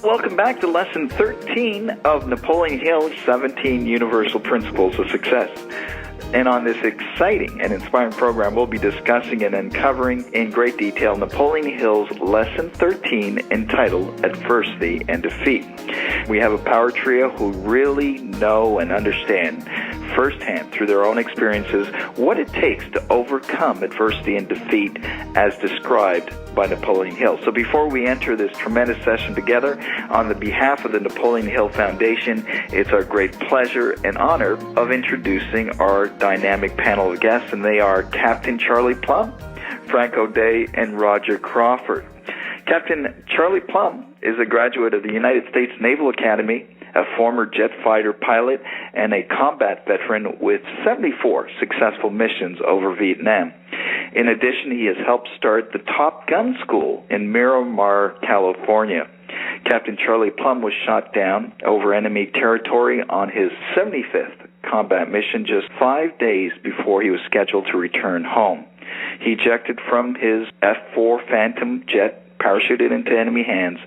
Welcome back to Lesson 13 of Napoleon Hill's 17 Universal Principles of Success. And on this exciting and inspiring program, we'll be discussing and uncovering in great detail Napoleon Hill's Lesson 13 entitled Adversity and Defeat. We have a power trio who really know and understand firsthand through their own experiences what it takes to overcome adversity and defeat as described by Napoleon Hill. So before we enter this tremendous session together, on the behalf of the Napoleon Hill Foundation, it's our great pleasure and honor of introducing our dynamic panel of guests, and they are Captain Charlie Plumb, Frank O'Day, and Roger Crawford. Captain Charlie Plumb is a graduate of the United States Naval Academy, a former jet fighter pilot, and a combat veteran with 74 successful missions over Vietnam. In addition, he has helped start the Top Gun School in Miramar, California. Captain Charlie Plumb was shot down over enemy territory on his 75th combat mission just 5 days before he was scheduled to return home. He ejected from his F-4 Phantom jet, parachuted into enemy hands,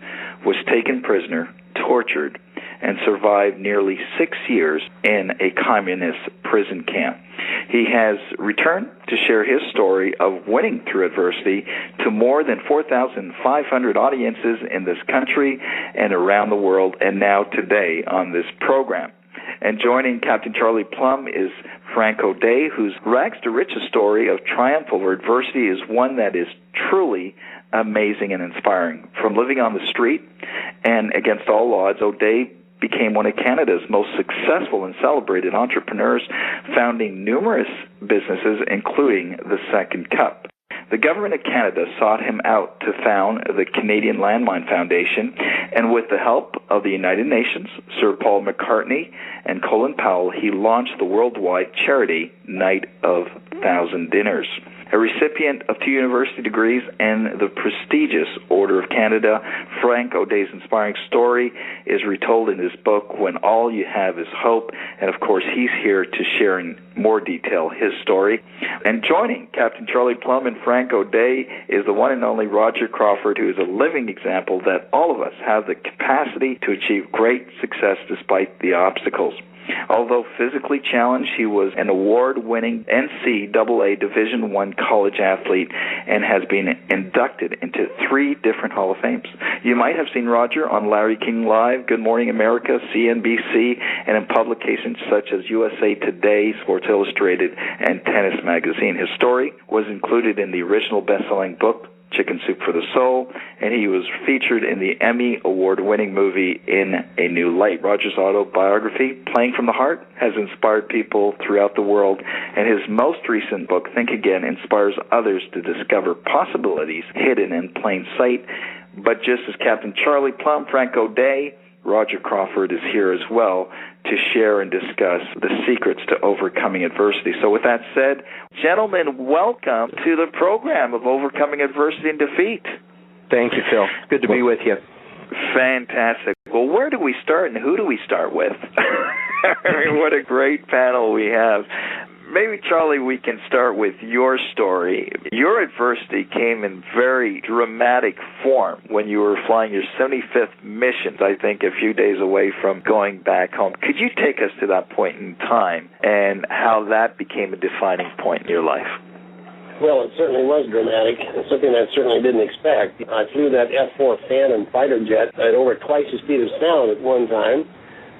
was taken prisoner, tortured, and survived nearly 6 years in a communist prison camp. He has returned to share his story of winning through adversity to more than 4,500 audiences in this country and around the world, and now today on this program. And joining Captain Charlie Plumb is Frank O'Day, whose rags to riches story of triumph over adversity is one that is truly amazing and inspiring. From living on the street and against all odds, O'Day became one of Canada's most successful and celebrated entrepreneurs, founding numerous businesses, including the Second Cup. The government of Canada sought him out to found the Canadian Landmine Foundation, and with the help of the United Nations, Sir Paul McCartney, and Colin Powell, he launched the worldwide charity Night of 1,000 Dinners. A recipient of 2 university degrees and the prestigious Order of Canada, Frank O'Day's inspiring story is retold in his book, When All You Have Is Hope, and of course he's here to share in more detail his story. And joining Captain Charlie Plumb and Frank O'Day is the one and only Roger Crawford, who is a living example that all of us have the capacity to achieve great success despite the obstacles. Although physically challenged, he was an award-winning NCAA Division I college athlete and has been inducted into 3 different Hall of Fames. You might have seen Roger on Larry King Live, Good Morning America, CNBC, and in publications such as USA Today, Sports Illustrated, and Tennis Magazine. His story was included in the original best-selling book, Chicken Soup for the Soul, and he was featured in the Emmy Award-winning movie In a New Light. Roger's autobiography, Playing from the Heart, has inspired people throughout the world, and his most recent book, Think Again, inspires others to discover possibilities hidden in plain sight. But just as Captain Charlie Plumb, Frank O'Day, Roger Crawford is here as well to share and discuss the secrets to overcoming adversity. So with that said, gentlemen, welcome to the program of Overcoming Adversity and Defeat. Thank you, Phil. Good to be with you. Fantastic. Well, where do we start and who do we start with? I mean, what a great panel we have. Maybe, Charlie, we can start with your story. Your adversity came in very dramatic form when you were flying your 75th mission, I think a few days away from going back home. Could you take us to that point in time and how that became a defining point in your life? Well, it certainly was dramatic. It's something I certainly didn't expect. I flew that F-4 Phantom fighter jet at over twice the speed of sound at one time.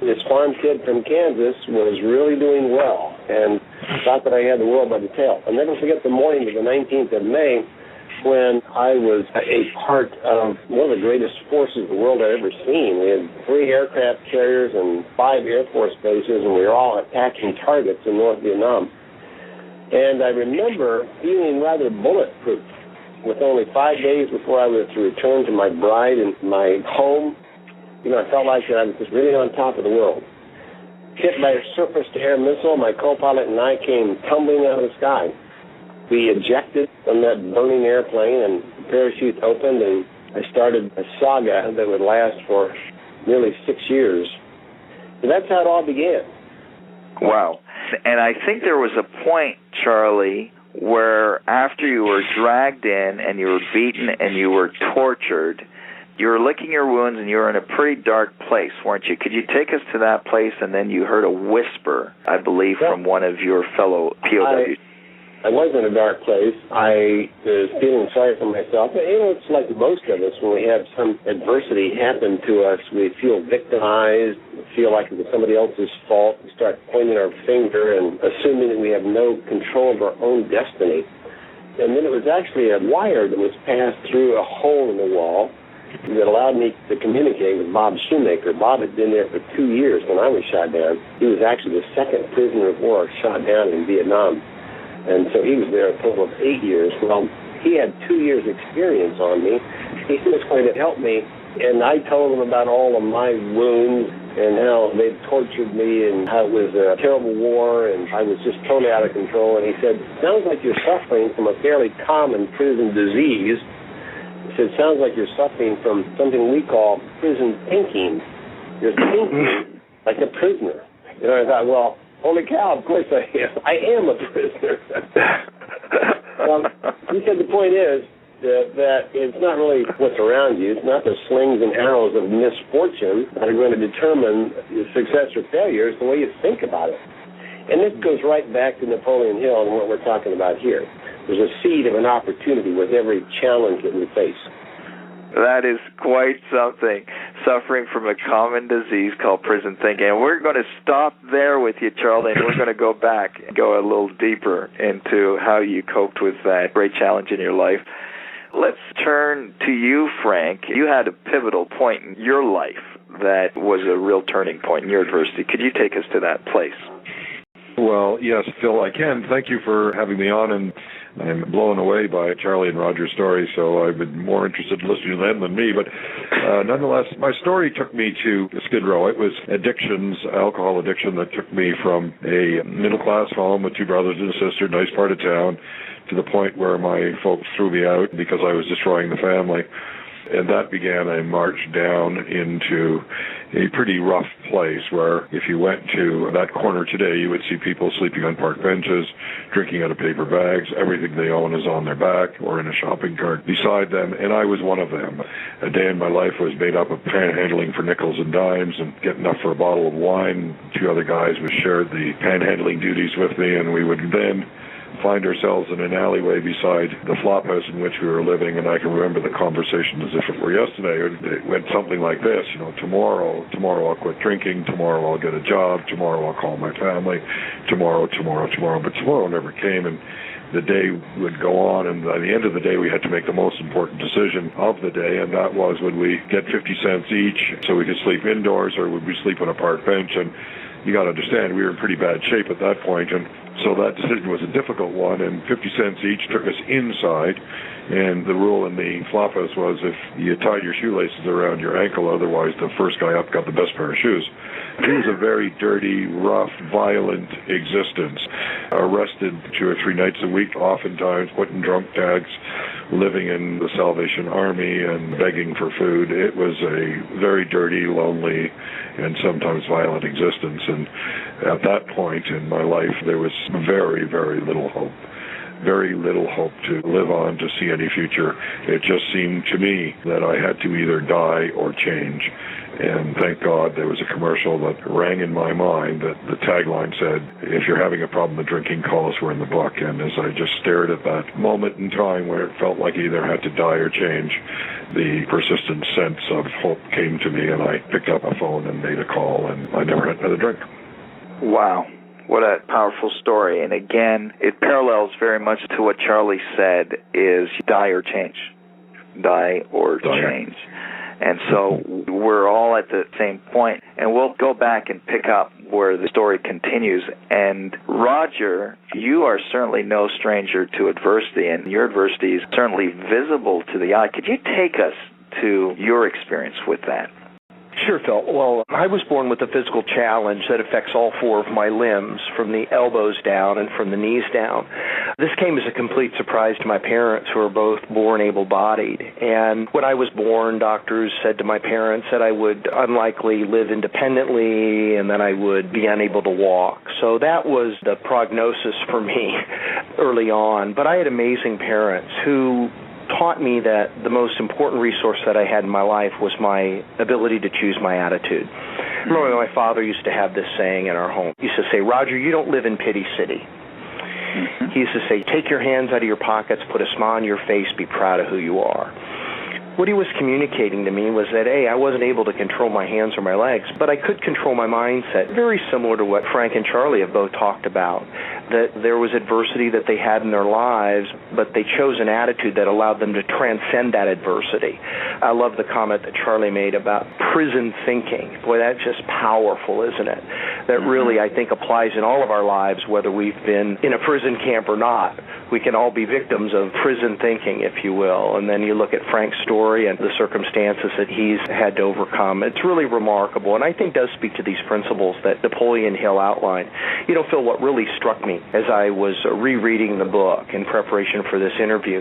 This farm kid from Kansas was really doing well and thought that I had the world by the tail. I'll never forget the morning of the 19th of May when I was a part of one of the greatest forces the world had ever seen. We had 3 aircraft carriers and 5 Air Force bases, and we were all attacking targets in North Vietnam. And I remember feeling rather bulletproof with only 5 days before I was to return to my bride and my home. You know, I felt like I was just really on top of the world. Hit by a surface-to-air missile, my co-pilot and I came tumbling out of the sky. We ejected from that burning airplane, and the parachute opened, and I started a saga that would last for nearly 6 years. So that's how it all began. Wow. And I think there was a point, Charlie, where after you were dragged in and you were beaten and you were tortured, you were licking your wounds and you were in a pretty dark place, weren't you? Could you take us to that place, and then you heard a whisper, I believe, from one of your fellow POWs. I was in a dark place. I was feeling sorry for myself. It's like most of us, when we have some adversity happen to us, we feel victimized, feel like it was somebody else's fault. We start pointing our finger and assuming that we have no control of our own destiny. And then it was actually a wire that was passed through a hole in the wall that allowed me to communicate with Bob Shoemaker. Bob had been there for 2 years when I was shot down. He was actually the second prisoner of war shot down in Vietnam. And so he was there a total of 8 years. Well, he had 2 years' experience on me. He was going to help me, and I told him about all of my wounds and how they'd tortured me and how it was a terrible war and I was just totally out of control. And he said, sounds like you're suffering from a fairly common prison disease. He said, sounds like you're suffering from something we call prison thinking. You're thinking like a prisoner. I thought, well, holy cow, of course I am. I am a prisoner. He said the point is that it's not really what's around you. It's not the slings and arrows of misfortune that are going to determine your success or failure. It's the way you think about it. And this goes right back to Napoleon Hill and what we're talking about here. There's a seed of an opportunity with every challenge that we face. That is quite something, suffering from a common disease called prison thinking. And we're going to stop there with you, Charlie, and we're going to go back and go a little deeper into how you coped with that great challenge in your life. Let's turn to you, Frank. You had a pivotal point in your life that was a real turning point in your adversity. Could you take us to that place? Well, yes, Phil, I can. Thank you for having me on, and I'm blown away by Charlie and Roger's story, so I've been more interested in listening to them than me. But nonetheless, my story took me to Skid Row. It was addictions, alcohol addiction, that took me from a middle-class home with 2 brothers and a sister, nice part of town, to the point where my folks threw me out because I was destroying the family. And that began a march down into a pretty rough place where if you went to that corner today, you would see people sleeping on park benches, drinking out of paper bags. Everything they own is on their back or in a shopping cart beside them, and I was one of them. A day in my life was made up of panhandling for nickels and dimes and getting enough for a bottle of wine. 2 other guys would share the panhandling duties with me, and we would then find ourselves in an alleyway beside the flop house in which we were living, and I can remember the conversation as if it were yesterday. It went something like this, tomorrow I'll quit drinking, tomorrow I'll get a job, tomorrow I'll call my family, tomorrow, but tomorrow never came, and the day would go on, and by the end of the day we had to make the most important decision of the day, and that was, would we get 50 cents each so we could sleep indoors, or would we sleep on a park bench? And you got to understand, we were in pretty bad shape at that point, and so that decision was a difficult one, and 50 cents each took us inside, and the rule in the flop house was if you tied your shoelaces around your ankle, otherwise the first guy up got the best pair of shoes. It was a very dirty, rough, violent existence. Arrested 2 or 3 nights a week, oftentimes put in drunk tags, living in the Salvation Army and begging for food. It was a very dirty, lonely, and sometimes violent existence. And at that point in my life, there was very, very little hope. Very little hope to live on, to see any future. It just seemed to me that I had to either die or change. And thank God there was a commercial that rang in my mind that the tagline said, if you're having a problem with drinking, call us, we're in the book. And as I just stared at that moment in time where it felt like I either had to die or change, the persistent sense of hope came to me, and I picked up a phone and made a call, and I never had another drink. Wow. What a powerful story. And again, it parallels very much to what Charlie said, is die or change. Die or change. And so we're all at the same point. And we'll go back and pick up where the story continues. And Roger, you are certainly no stranger to adversity, and your adversity is certainly visible to the eye. Could you take us to your experience with that? Sure, Phil. Well, I was born with a physical challenge that affects all 4 of my limbs, from the elbows down and from the knees down. This came as a complete surprise to my parents, who are both born able-bodied. And when I was born, doctors said to my parents that I would unlikely live independently and that I would be unable to walk. So that was the prognosis for me early on. But I had amazing parents who taught me that the most important resource that I had in my life was my ability to choose my attitude. Remember, my father used to have this saying in our home. He used to say, Roger, you don't live in Pity City. He used to say, take your hands out of your pockets, put a smile on your face, be proud of who you are. What he was communicating to me was that, A, I wasn't able to control my hands or my legs, but I could control my mindset, very similar to what Frank and Charlie have both talked about, that there was adversity that they had in their lives, but they chose an attitude that allowed them to transcend that adversity. I love the comment that Charlie made about prison thinking. Boy, that's just powerful, isn't it? That really, I think, applies in all of our lives, whether we've been in a prison camp or not. We can all be victims of prison thinking, if you will. And then you look at Frank's story and the circumstances that he's had to overcome. It's really remarkable, and I think does speak to these principles that Napoleon Hill outlined. You know, Phil, what really struck me as I was rereading the book in preparation for this interview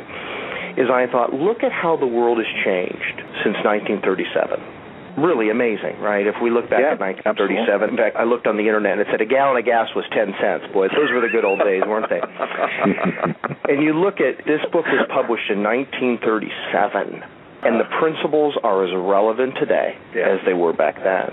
is I thought, look at how the world has changed since 1937. Really amazing, right? If we look back at 1937, absolutely. In fact, I looked on the internet and it said a gallon of gas was 10 cents. Boy, those were the good old days, weren't they? And you look at, this book was published in 1937, and the principles are as relevant today as they were back then.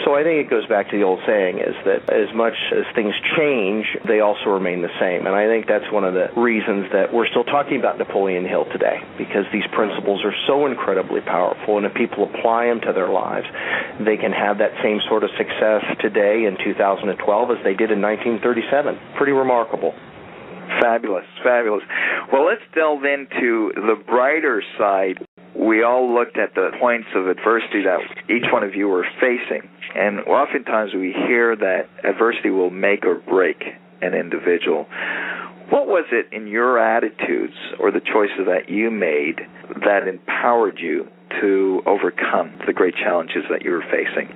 So I think it goes back to the old saying is that as much as things change, they also remain the same. And I think that's one of the reasons that we're still talking about Napoleon Hill today, because these principles are so incredibly powerful, and if people apply them to their lives, they can have that same sort of success today in 2012 as they did in 1937. Pretty remarkable. Fabulous, fabulous. Well, let's delve into the brighter side. We all looked at the points of adversity that each one of you were facing, and oftentimes we hear that adversity will make or break an individual. What was it in your attitudes or the choices that you made that empowered you to overcome the great challenges that you were facing?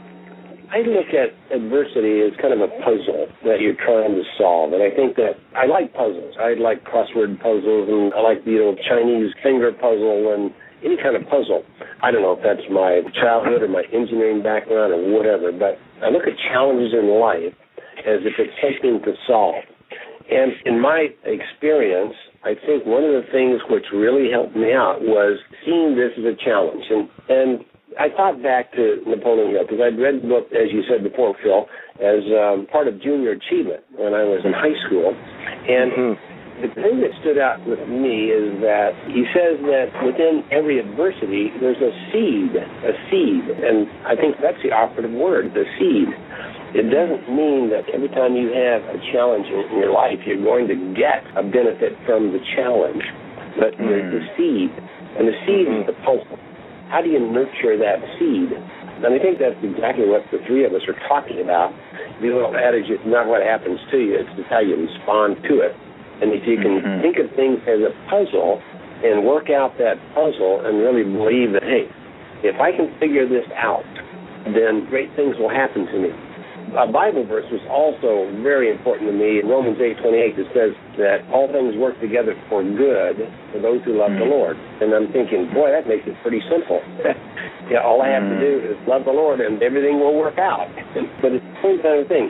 I look at adversity as kind of a puzzle that you're trying to solve, and I think that I like puzzles. I like crossword puzzles, and I like the Chinese finger puzzle and any kind of puzzle. I don't know if that's my childhood or my engineering background or whatever, but I look at challenges in life as if it's something to solve. And in my experience, I think one of the things which really helped me out was seeing this as a challenge. And I thought back to Napoleon Hill, because I'd read the book, as you said before, Phil, as part of junior achievement when I was in high school. And the thing that stood out with me is that he says that within every adversity, there's a seed. And I think that's the operative word, the seed. It doesn't mean that every time you have a challenge in your life, you're going to get a benefit from the challenge. But there's the seed, and the seed is the puzzle. How do you nurture that seed? And I think that's exactly what the three of us are talking about. The little adage, it's not what happens to you, it's just how you respond to it. And if you can think of things as a puzzle and work out that puzzle and really believe that, hey, if I can figure this out, then great things will happen to me. A Bible verse was also very important to me. In Romans 8:28, it says that all things work together for good for those who love the Lord. And I'm thinking, boy, that makes it pretty simple. All I have to do is love the Lord and everything will work out. But it's the same kind of thing.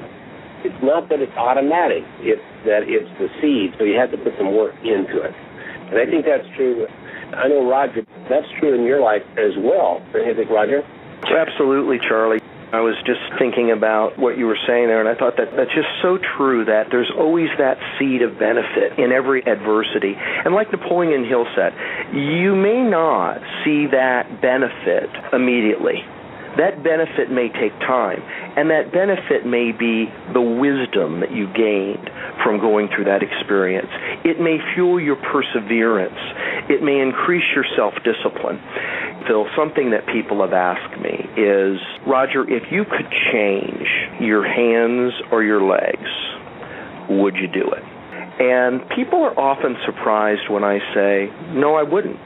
It's not that it's automatic. It's that it's the seed, so you have to put some work into it. And I think that's true. I know, Roger, that's true in your life as well. Don't you think, Roger? Absolutely, Charlie. I was just thinking about what you were saying there, and I thought that that's just so true, that there's always that seed of benefit in every adversity. And like Napoleon Hill said, you may not see that benefit immediately. That benefit may take time, and that benefit may be the wisdom that you gained from going through that experience. It may fuel your perseverance. It may increase your self-discipline. Phil, something that people have asked me is, Roger, if you could change your hands or your legs, would you do it? And people are often surprised when I say, no, I wouldn't.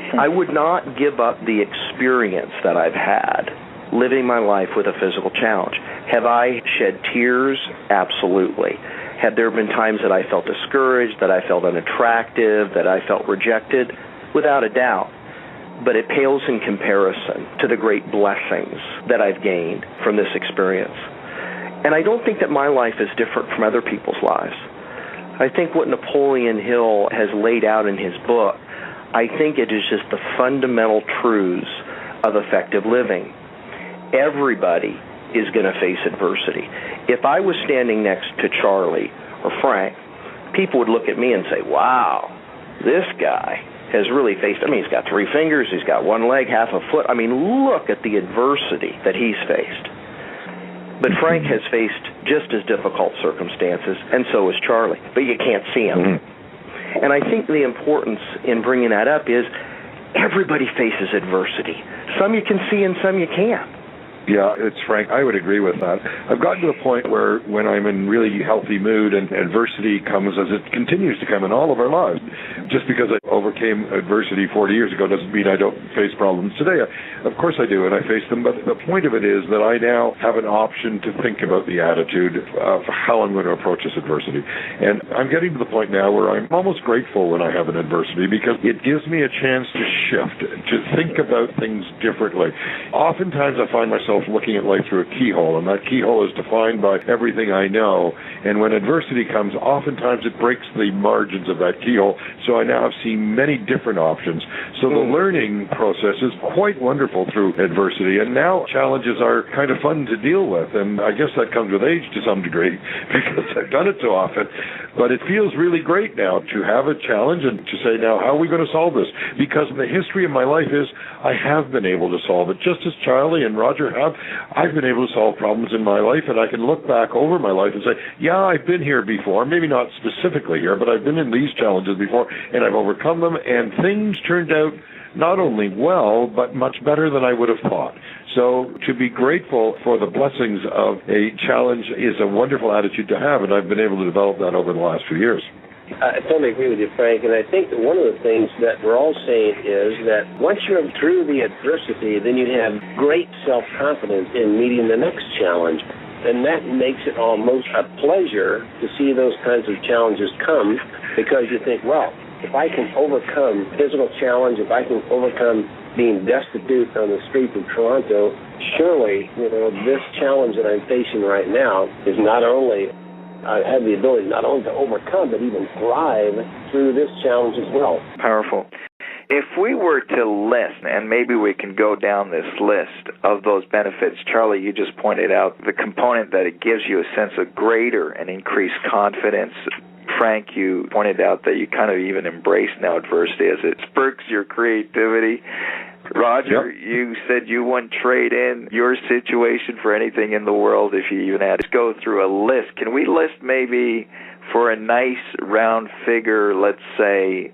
I would not give up the experience that I've had living my life with a physical challenge. Have I shed tears? Absolutely. Have there been times that I felt discouraged, that I felt unattractive, that I felt rejected? Without a doubt. But it pales in comparison to the great blessings that I've gained from this experience. And I don't think that my life is different from other people's lives. I think what Napoleon Hill has laid out in his book, I think it is just the fundamental truths of effective living. Everybody is going to face adversity. If I was standing next to Charlie or Frank, people would look at me and say, wow, this guy has really faced, he's got 3 fingers, he's got 1 leg, half a foot. Look at the adversity that he's faced. But Frank has faced just as difficult circumstances, and so has Charlie. But you can't see him. And I think the importance in bringing that up is everybody faces adversity. Some you can see and some you can't. Yeah, it's Frank. I would agree with that. I've gotten to the point where when I'm in really healthy mood and adversity comes as it continues to come in all of our lives. Just because I overcame adversity 40 years ago doesn't mean I don't face problems today. Of course I do, and I face them. But the point of it is that I now have an option to think about the attitude of how I'm going to approach this adversity. And I'm getting to the point now where I'm almost grateful when I have an adversity because it gives me a chance to shift, to think about things differently. Oftentimes I find myself looking at life through a keyhole, and that keyhole is defined by everything I know. And when adversity comes, oftentimes it breaks the margins of that keyhole, so I now have seen many different options. So the learning process is quite wonderful through adversity, and now challenges are kind of fun to deal with, and I guess that comes with age to some degree because I've done it so often. But it feels really great now to have a challenge and to say, now, how are we going to solve this? Because the history of my life is I have been able to solve it, just as Charlie and Roger have. I've been able to solve problems in my life, and I can look back over my life and say, yeah, I've been here before, maybe not specifically here, but I've been in these challenges before, and I've overcome them, and things turned out not only well, but much better than I would have thought. So to be grateful for the blessings of a challenge is a wonderful attitude to have, and I've been able to develop that over the last few years. I totally agree with you, Frank, and I think that one of the things that we're all saying is that once you're through the adversity, then you have great self-confidence in meeting the next challenge, and that makes it almost a pleasure to see those kinds of challenges come because you think, well, if I can overcome physical challenge, if I can overcome being destitute on the streets of Toronto, surely, this challenge that I'm facing right now is not only I have the ability not only to overcome, but even thrive through this challenge as well. Powerful. If we were to list, and maybe we can go down this list of those benefits, Charlie, you just pointed out the component that it gives you a sense of greater and increased confidence. Frank, you pointed out that you kind of even embrace now adversity as it spurts your creativity. Roger, you said you wouldn't trade in your situation for anything in the world if you even had to go through a list. Can we list maybe for a nice round figure, let's say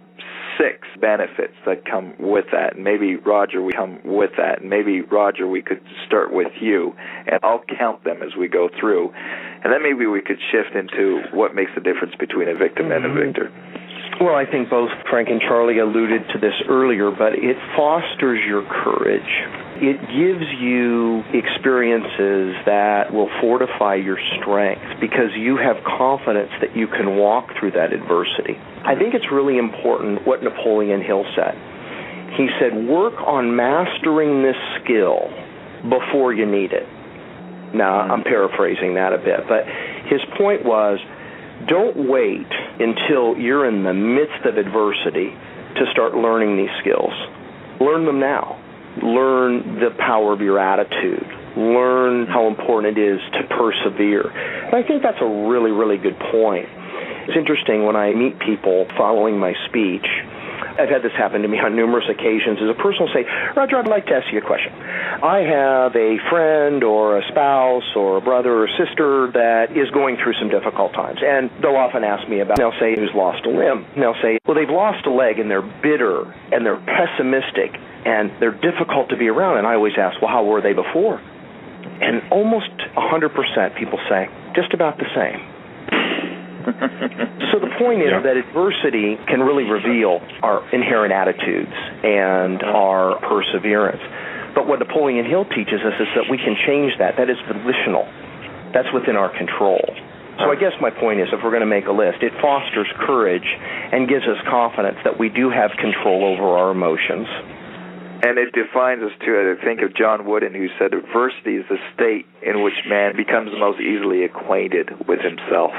6 benefits that come with that? And maybe, Roger, we come with that. And maybe, Roger, we could start with you, and I'll count them as we go through. And then maybe we could shift into what makes the difference between a victim and a victor. Well, I think both Frank and Charlie alluded to this earlier, but it fosters your courage. It gives you experiences that will fortify your strength because you have confidence that you can walk through that adversity. I think it's really important what Napoleon Hill said. He said, work on mastering this skill before you need it. Now, I'm paraphrasing that a bit, but his point was, don't wait until you're in the midst of adversity to start learning these skills. Learn them now. Learn the power of your attitude. Learn how important it is to persevere. And I think that's a really, really good point. It's interesting when I meet people following my speech. I've had this happen to me on numerous occasions. As a person will say, Roger, I'd like to ask you a question. I have a friend or a spouse or a brother or sister that is going through some difficult times. And they'll often ask me about, they'll say, who's lost a limb. And they'll say, well, they've lost a leg and they're bitter and they're pessimistic and they're difficult to be around. And I always ask, well, how were they before? And almost 100% people say, just about the same. So the point is that adversity can really reveal our inherent attitudes and our perseverance. But what Napoleon Hill teaches us is that we can change that. That is volitional. That's within our control. So I guess my point is, if we're going to make a list, it fosters courage and gives us confidence that we do have control over our emotions. And it defines us, too. I think of John Wooden, who said adversity is the state in which man becomes most easily acquainted with himself.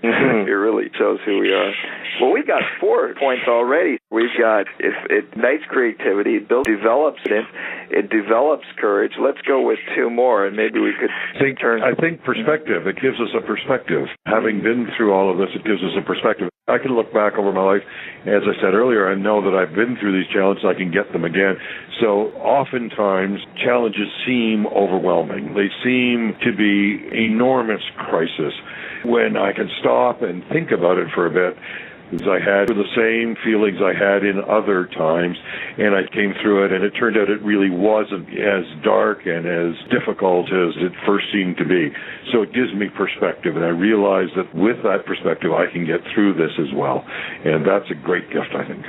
It really shows who we are. Well, we've got 4 points already. We've got it ignites creativity, develops it, it develops courage. Let's go with 2 more, and maybe we could I think perspective. It gives us a perspective. Having been through all of this, it gives us a perspective. I can look back over my life, as I said earlier, and know that I've been through these challenges. I can get them again. So oftentimes, challenges seem overwhelming. They seem to be enormous crisis. When I can stop and think about it for a bit, as I had the same feelings I had in other times, and I came through it, and it turned out it really wasn't as dark and as difficult as it first seemed to be. So it gives me perspective, and I realize that with that perspective, I can get through this as well. And that's a great gift, I think.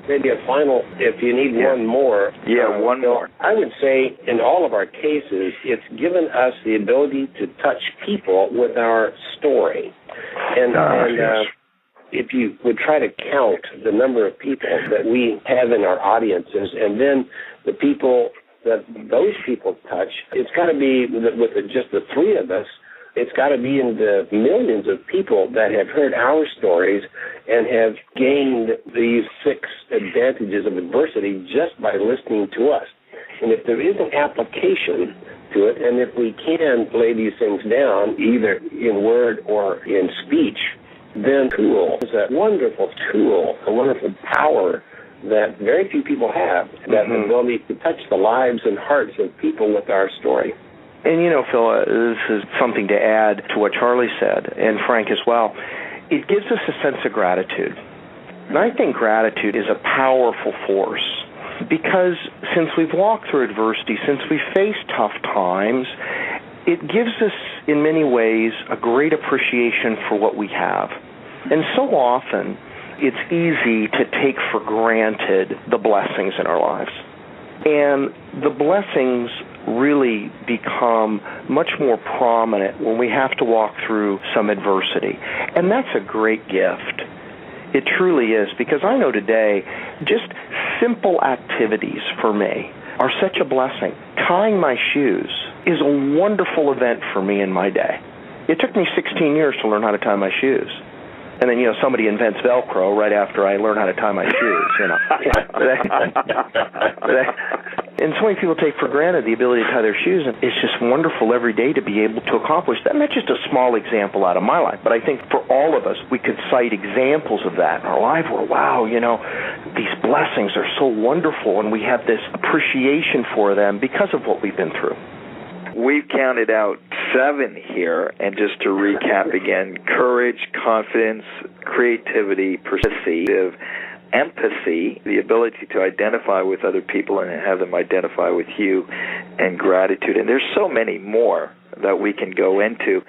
Maybe a final, if you need one more. One more. I would say in all of our cases, it's given us the ability to touch people with our story. Yes. If you would try to count the number of people that we have in our audiences, and then the people that those people touch, it's got to be, with just the 3 of us, it's got to be in the millions of people that have heard our stories and have gained these 6 advantages of adversity just by listening to us. And if there is an application to it, and if we can lay these things down, either in word or in speech, then tool is a wonderful tool, a wonderful power that very few people have, that ability to touch the lives and hearts of people with our story. And you know, Phil, this is something to add to what Charlie said, and Frank as well. It gives us a sense of gratitude. And I think gratitude is a powerful force, because since we've walked through adversity, since we've faced tough times, it gives us, in many ways, a great appreciation for what we have. And so often, it's easy to take for granted the blessings in our lives. And the blessings really become much more prominent when we have to walk through some adversity. And that's a great gift. It truly is, because I know today, just simple activities for me are such a blessing. Tying my shoes is a wonderful event for me in my day. It took me 16 years to learn how to tie my shoes. And then, somebody invents Velcro right after I learn how to tie my shoes, And so many people take for granted the ability to tie their shoes, and it's just wonderful every day to be able to accomplish that. And that's just a small example out of my life, but I think for all of us, we could cite examples of that in our life where, wow, these blessings are so wonderful, and we have this appreciation for them because of what we've been through. We've counted out 7 here, and just to recap again: courage, confidence, creativity, perspective, empathy, the ability to identify with other people and have them identify with you, and gratitude. And there's so many more that we can go into.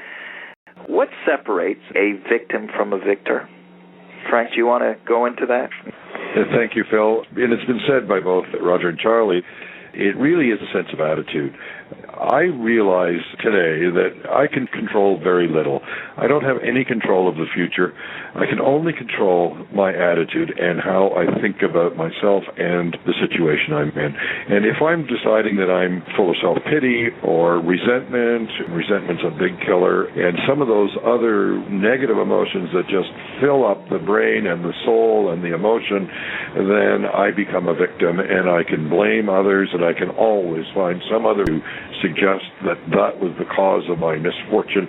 What separates a victim from a victor? Frank, do you want to go into that? Thank you, Phil. And it's been said by both Roger and Charlie, it really is a sense of attitude. I realize today that I can control very little. I don't have any control of the future. I can only control my attitude and how I think about myself and the situation I'm in. And if I'm deciding that I'm full of self-pity or resentment's a big killer, and some of those other negative emotions that just fill up the brain and the soul and the emotion, then I become a victim, and I can blame others, and I can always find some other to suggest that was the cause of my misfortune,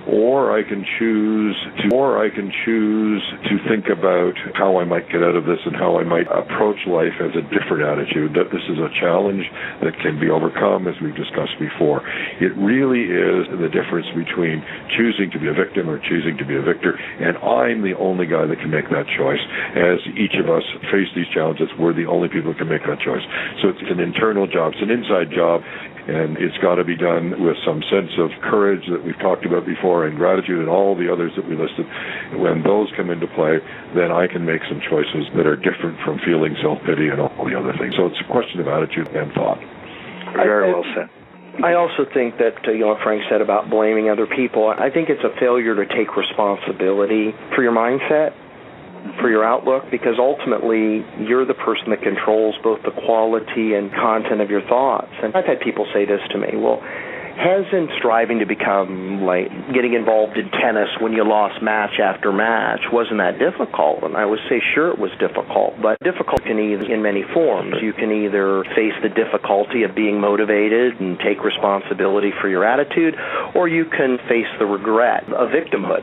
or I can choose to think about how I might get out of this and how I might approach life as a different attitude, that this is a challenge that can be overcome, as we've discussed before. It really is the difference between choosing to be a victim or choosing to be a victor, and I'm the only guy that can make that choice. As each of us face these challenges, we're the only people who can make that choice. So it's an internal job, it's an inside job, and it's got to be done with some sense of courage that we've talked about before, and gratitude, and all the others that we listed. When those come into play, then I can make some choices that are different from feeling self-pity and all the other things. So it's a question of attitude and thought. Very well said. I also think that, what Frank said about blaming other people, I think it's a failure to take responsibility for your mindset, for your outlook, because ultimately you're the person that controls both the quality and content of your thoughts. And I've had people say this to me, well, Hasn't striving to become like getting involved in tennis when you lost match after match, wasn't that difficult? And I would say sure it was difficult, but difficult can either in many forms. You can either face the difficulty of being motivated and take responsibility for your attitude, or you can face the regret of victimhood.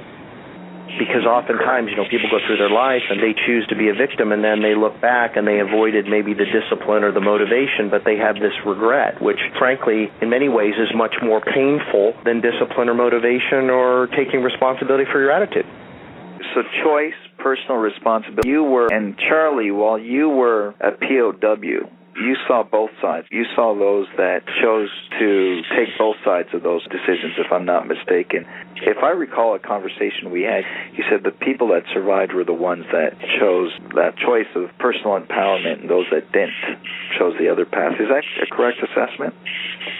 Because oftentimes, people go through their life and they choose to be a victim, and then they look back and they avoided maybe the discipline or the motivation, but they have this regret, which frankly, in many ways, is much more painful than discipline or motivation or taking responsibility for your attitude. So choice, personal responsibility. You were, and Charlie, while you were a POW, you saw both sides. You saw those that chose to take both sides of those decisions, if I'm not mistaken. If I recall a conversation we had, you said the people that survived were the ones that chose that choice of personal empowerment, and those that didn't chose the other path. Is that a correct assessment?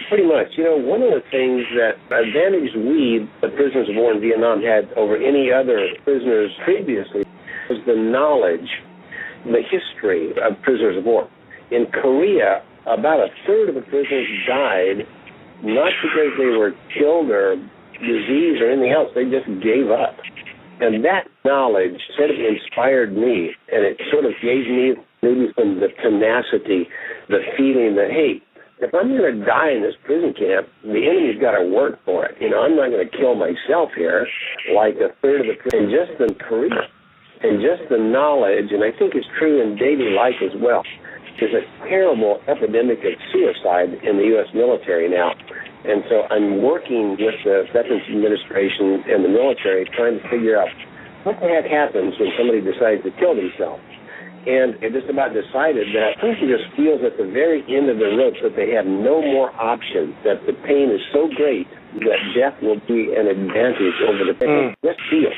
Pretty much. One of the things that advantage we, the prisoners of war in Vietnam, had over any other prisoners previously was the knowledge, the history of prisoners of war. In Korea, about a third of the prisoners died, not because they were killed or diseased or anything else, they just gave up. And that knowledge sort of inspired me, and it sort of gave me maybe some the tenacity, the feeling that, hey, if I'm going to die in this prison camp, the enemy's got to work for it. I'm not going to kill myself here like a third of the prisoners. And just in Korea, and just the knowledge, and I think it's true in daily life as well, there's a terrible epidemic of suicide in the U.S. military now. And so I'm working with the Veterans Administration and the military trying to figure out what the heck happens when somebody decides to kill themselves. And it just about decided that the person just feels at the very end of the rope that they have no more options, that the pain is so great that death will be an advantage over the pain. Just feel.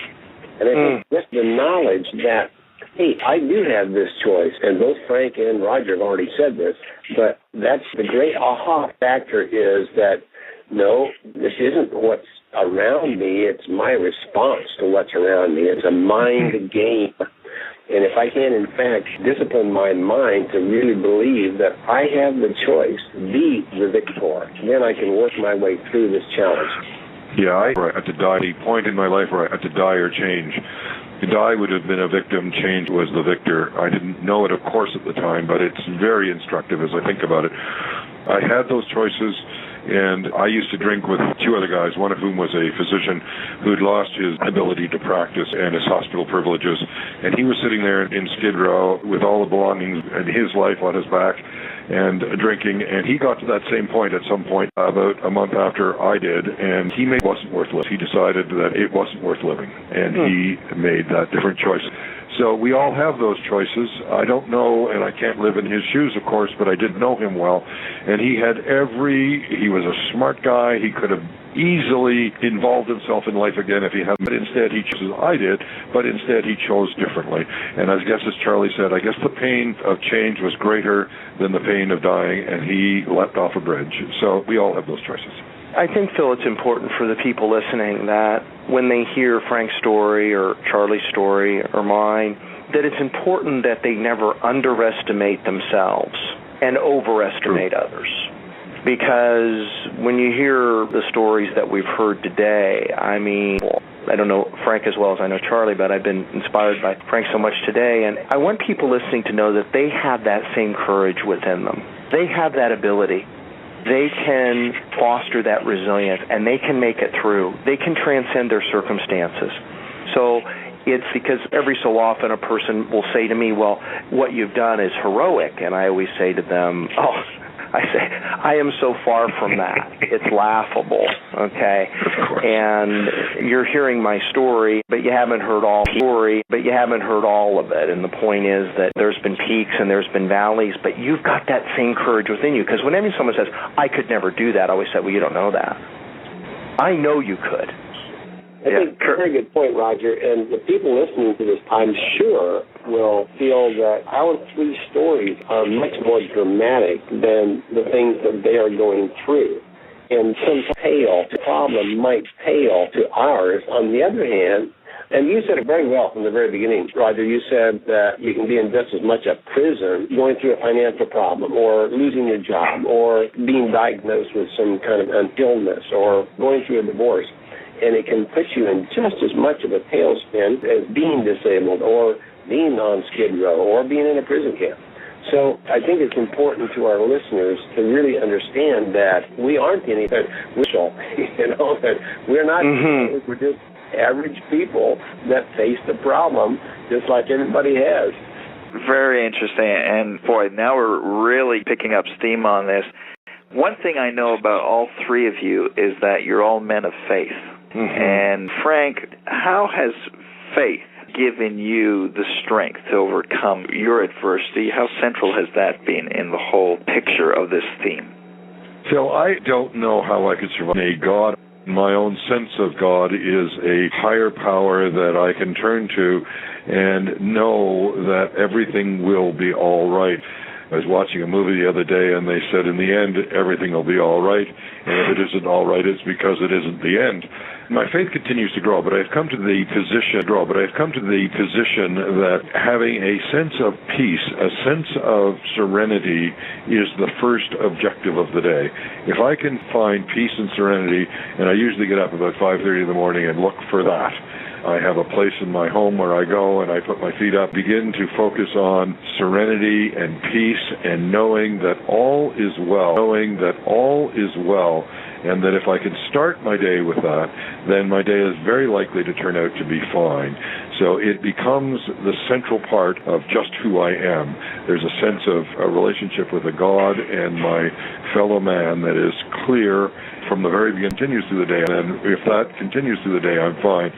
And I think just the knowledge that, hey, I do have this choice, and both Frank and Roger have already said this, but that's the great aha factor is that, no, this isn't what's around me, it's my response to what's around me. It's a mind game. And if I can, in fact, discipline my mind to really believe that I have the choice to be the victor, then I can work my way through this challenge. Yeah, I had to die. A point in my life where I had to die or change. To die would have been a victim, change was the victor. I didn't know it, of course, at the time, but it's very instructive as I think about it. I had those choices, and I used to drink with two other guys, one of whom was a physician who'd lost his ability to practice and his hospital privileges, and he was sitting there in Skid Row with all the belongings and his life on his back and drinking, and he got to that same point at some point about a month after I did, and he made it wasn't worth living. He decided that it wasn't worth living, and he made that different choice. So we all have those choices. I don't know, and I can't live in his shoes, of course, but I did know him well. And he was a smart guy. He could have easily involved himself in life again if he hadn't. But instead he chose, I did, but instead he chose differently. And I guess, as Charlie said, I guess the pain of change was greater than the pain of dying, and he leapt off a bridge. So we all have those choices. I think, Phil, it's important for the people listening that when they hear Frank's story or Charlie's story or mine, that it's important that they never underestimate themselves and overestimate others. Because when you hear the stories that we've heard today, I mean, I don't know Frank as well as I know Charlie, but I've been inspired by Frank so much today, and I want people listening to know that they have that same courage within them. They have that ability. They can foster that resilience, and they can make it through. They can transcend their circumstances. So it's because every so often a person will say to me, well, what you've done is heroic. And I always say to them, I am so far from that. It's laughable, okay? And you're hearing my story, but you haven't heard all of it. And the point is that there's been peaks and there's been valleys, but you've got that same courage within you. Because whenever someone says, I could never do that, I always say, well, you don't know that. I know you could. I think a very good point, Roger. And the people listening to this, I'm sure, will feel that our three stories are much more dramatic than the things that they are going through. And some problem might pale to ours. On the other hand, And you said it very well from the very beginning, Roger. You said that you can be in just as much a prison going through a financial problem or losing your job or being diagnosed with some kind of an illness or going through a divorce. And it can put you in just as much of a tailspin as being disabled or being on Skid Row or being in a prison camp. So I think it's important to our listeners to really understand that we aren't anything special, that we're not, we're just average people that face the problem just like everybody has. Very interesting. And boy, now we're really picking up steam on this. One thing I know about all three of you is that you're all men of faith. And Frank, how has faith given you the strength to overcome your adversity? How central has that been in the whole picture of this theme? Phil, I don't know how I could survive a God. My own sense of God is a higher power that I can turn to and know that everything will be all right. I was watching a movie the other day, and they said, in the end, everything will be all right. And if it isn't all right, it's because it isn't the end. My faith continues to grow, but I've come to the position that having a sense of peace, a sense of serenity, is the first objective of the day. If I can find peace and serenity, and I usually get up about 5:30 in the morning and look for that. I have a place in my home where I go and I put my feet up, begin to focus on serenity and peace and knowing that all is well, and that if I can start my day with that, then my day is very likely to turn out to be fine. So it becomes the central part of just who I am. There's a sense of a relationship with a God and my fellow man that is clear from the very beginning, continues through the day, and if that continues through the day, I'm fine.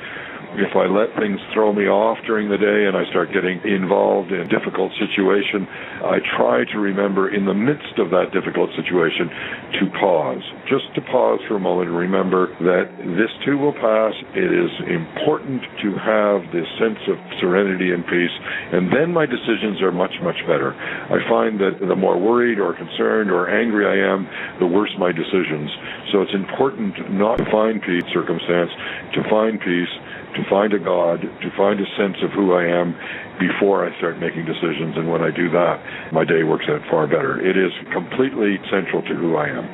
If I let things throw me off during the day and I start getting involved in a difficult situation, I try to remember in the midst of that difficult situation to pause. Just to pause for a moment and remember that this too will pass. It is important to have this sense of serenity and peace, and then my decisions are much, much better. I find that the more worried or concerned or angry I am, the worse my decisions. So it's important not to find peace, circumstance, to find peace, to find a God, to find a sense of who I am before I start making decisions. And when I do that, my day works out far better. It is completely central to who I am.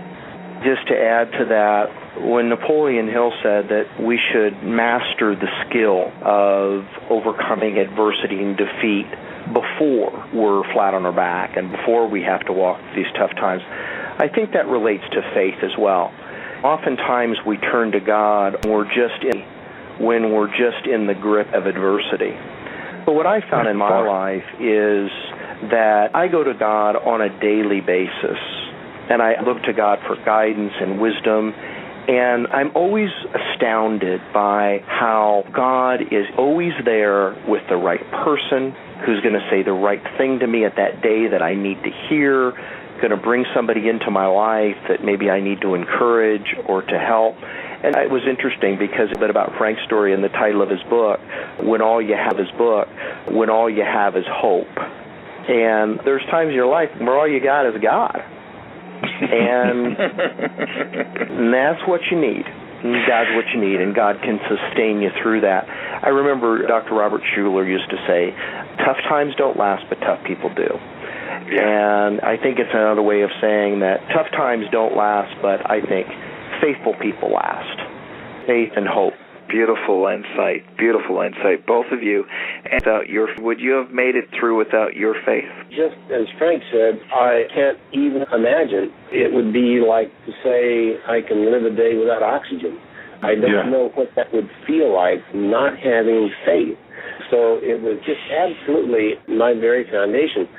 Just to add to that, when Napoleon Hill said that we should master the skill of overcoming adversity and defeat before we're flat on our back and before we have to walk these tough times, I think that relates to faith as well. Oftentimes we turn to God when we're just in the grip of adversity. But what I found in my life is that I go to God on a daily basis, and I look to God for guidance and wisdom, and I'm always astounded by how God is always there with the right person who's going to say the right thing to me at that day that I need to hear, going to bring somebody into my life that maybe I need to encourage or to help. And it was interesting because a bit about Frank's story and the title of his book, When All You Have is Hope. And there's times in your life where all you got is God. And that's what you need. God's what you need, and God can sustain you through that. I remember Dr. Robert Schuller used to say, tough times don't last, but tough people do. And I think it's another way of saying that tough times don't last, but I think faithful people last. Faith and hope. Beautiful insight, both of you. And would you have made it through without your faith? Just as Frank said, I can't even imagine. It would be like to say I can live a day without oxygen. I don't know what that would feel like not having faith. So it was just absolutely my very foundation.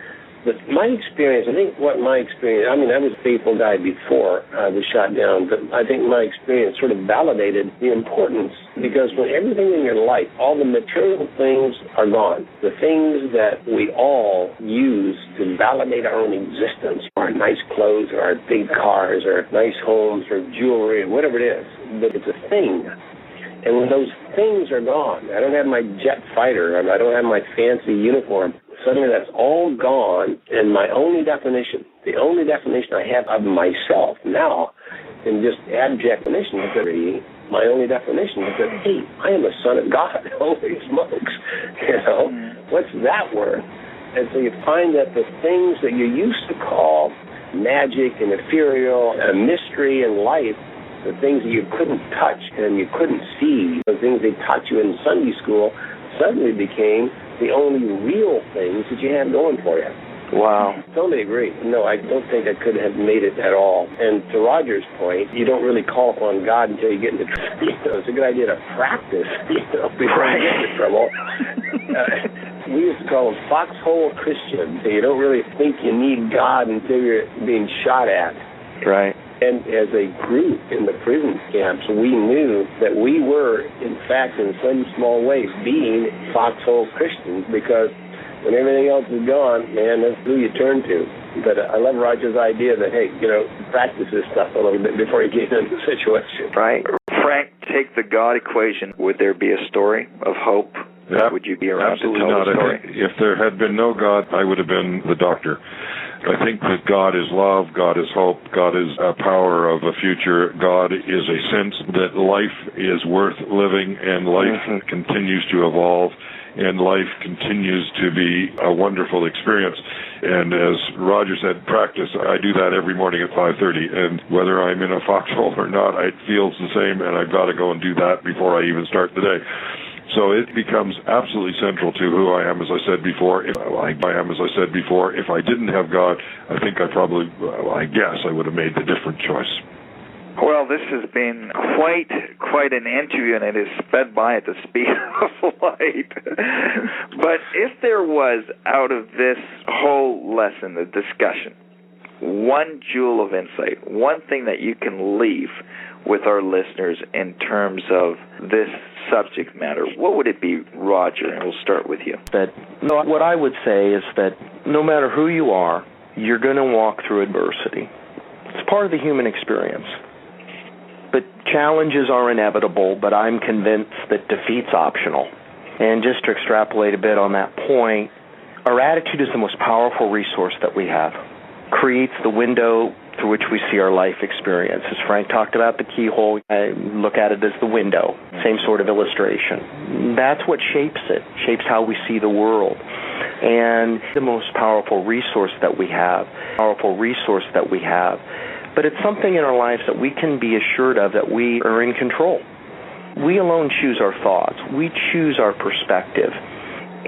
But my experience, I was a faithful guy before I was shot down, but I think my experience sort of validated the importance, because when everything in your life, all the material things are gone, the things that we all use to validate our own existence, our nice clothes or our big cars or nice homes or jewelry or whatever it is, but it's a thing. And when those things are gone, I don't have my jet fighter, I don't have my fancy uniform, suddenly that's all gone, and the only definition I have of myself now, in just abject definition, my only definition was that, hey, I am a son of God. Holy smokes. What's that worth? And so you find that the things that you used to call magic and ethereal and mystery in life, the things that you couldn't touch and you couldn't see, the things they taught you in Sunday school, suddenly became the only real things that you had going for you. Wow. Totally agree. No, I don't think I could have made it at all. And to Roger's point, you don't really call upon God until you get into trouble. It's a good idea to practice, before you get into trouble. We used to call them foxhole Christians. You don't really think you need God until you're being shot at. Right. And as a group in the prison camps, we knew that we were, in fact, in some small way, being foxhole Christians, because when everything else is gone, man, that's who you turn to. But I love Roger's idea that, hey, practice this stuff a little bit before you get into the situation. Right. Frank, take the God equation. Would there be a story of hope? Yeah, would you be around absolutely to tell not. the story? If there had been no God, I would have been the doctor. I think that God is love, God is hope, God is a power of a future, God is a sense that life is worth living and life continues to evolve and life continues to be a wonderful experience. And as Roger said, practice. I do that every morning at 5:30, and whether I'm in a foxhole or not, it feels the same, and I've got to go and do that before I even start the day. So it becomes absolutely central to who I am, as I said before. If I didn't have God, I think I guess I would have made the different choice. Well, this has been quite an interview, and it has sped by at the speed of light. But if there was, out of this whole lesson, the discussion, one jewel of insight, one thing that you can leave with our listeners in terms of this subject matter, what would it be, Roger? And we'll start with you. What I would say is that no matter who you are, you're going to walk through adversity. It's part of the human experience. But challenges are inevitable, but I'm convinced that defeat's optional. And just to extrapolate a bit on that point, our attitude is the most powerful resource that we have. Creates the window through which we see our life experience. As Frank talked about the keyhole, I look at it as the window, same sort of illustration. That's what shapes it, shapes how we see the world. And the most powerful resource that we have, but it's something in our lives that we can be assured of that we are in control. We alone choose our thoughts. We choose our perspective.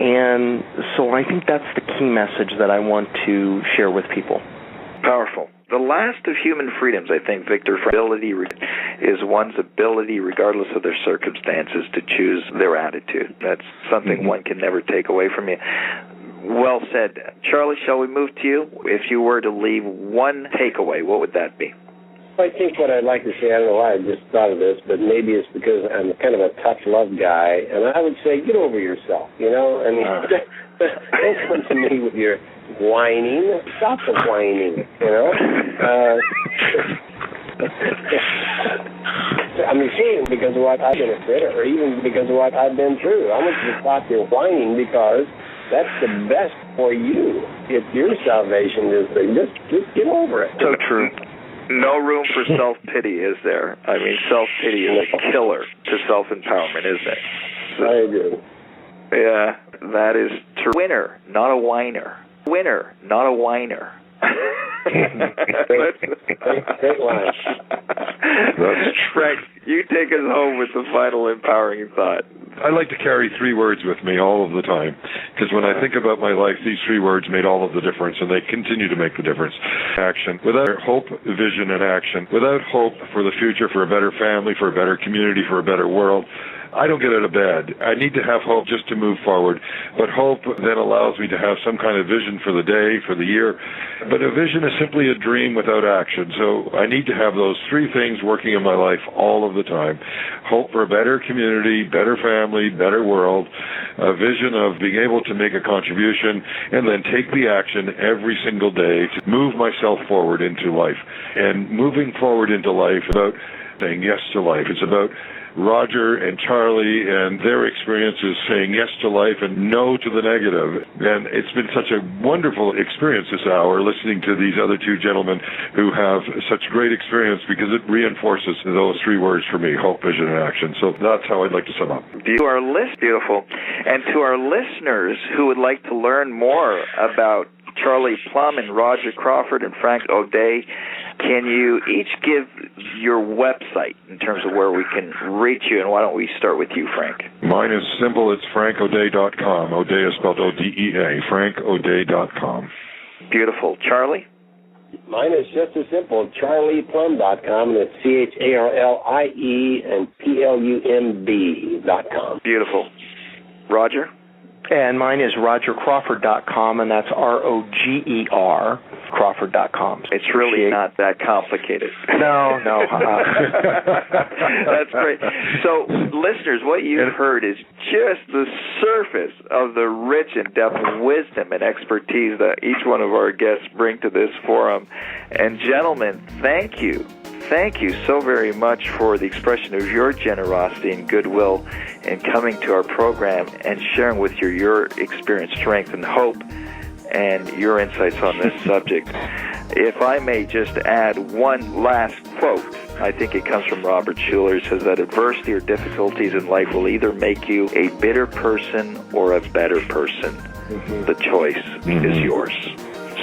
And so I think that's the key message that I want to share with people. Powerful. The last of human freedoms, I think, Victor, is one's ability, regardless of their circumstances, to choose their attitude. That's something one can never take away from you. Well said. Charlie, shall we move to you? If you were to leave one takeaway, what would that be? I think what I'd like to say, I don't know why I just thought of this, but maybe it's because I'm kind of a tough love guy, and I would say get over yourself, I mean, don't come to me with your whining. Stop the whining, I'm ashamed because of what I've been afraid of, or even because of what I've been through. I want you to stop your whining because that's the best for you. If your salvation is just get over it. So true. No room for self-pity, is there? I mean, self-pity is a killer to self-empowerment, isn't it? I agree. Yeah, that is true. Winner, not a whiner. Winner, not a whiner. Great line. Frank, you take us home with the final empowering thought. I like to carry 3 words with me all of the time, because when I think about my life, these 3 words made all of the difference, and they continue to make the difference. Action. Without hope, vision, and action. Without hope for the future, for a better family, for a better community, for a better world, I don't get out of bed. I need to have hope just to move forward. But hope then allows me to have some kind of vision for the day, for the year. But a vision is simply a dream without action. So I need to have those 3 things working in my life all of the time. Hope for a better community, better family, better world. A vision of being able to make a contribution, and then take the action every single day to move myself forward into life. And moving forward into life is about saying yes to life. It's about Roger and Charlie and their experiences saying yes to life and no to the negative. And it's been such a wonderful experience this hour listening to these other two gentlemen who have such great experience, because it reinforces those three words for me: hope, vision, and action. So that's how I'd like to sum up. Beautiful. And to our listeners who would like to learn more about Charlie Plumb and Roger Crawford and Frank O'Day, can you each give your website in terms of where we can reach you? And why don't we start with you, Frank? Mine is simple. It's frankodea.com. O'Day is spelled O-D-E-A. frankodea.com. Beautiful. Charlie? Mine is just as simple, charlieplumb.com, and it's CHARLIE and PLUMB.com. Beautiful. Roger? And mine is rogercrawford.com, and that's ROGER, Crawford.com. It's really not that complicated. No. That's great. So, listeners, what you've heard is just the surface of the rich and depth of wisdom and expertise that each one of our guests bring to this forum. And, gentlemen, thank you. Thank you so very much for the expression of your generosity and goodwill in coming to our program and sharing with you your experience, strength, and hope, and your insights on this subject. If I may just add one last quote, I think it comes from Robert Schuller. It says that adversity or difficulties in life will either make you a bitter person or a better person. The choice is yours.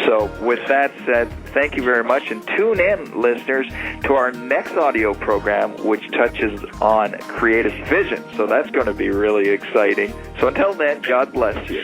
So with that said, thank you very much, and tune in, listeners, to our next audio program, which touches on creative vision. So that's going to be really exciting. So until then, God bless you.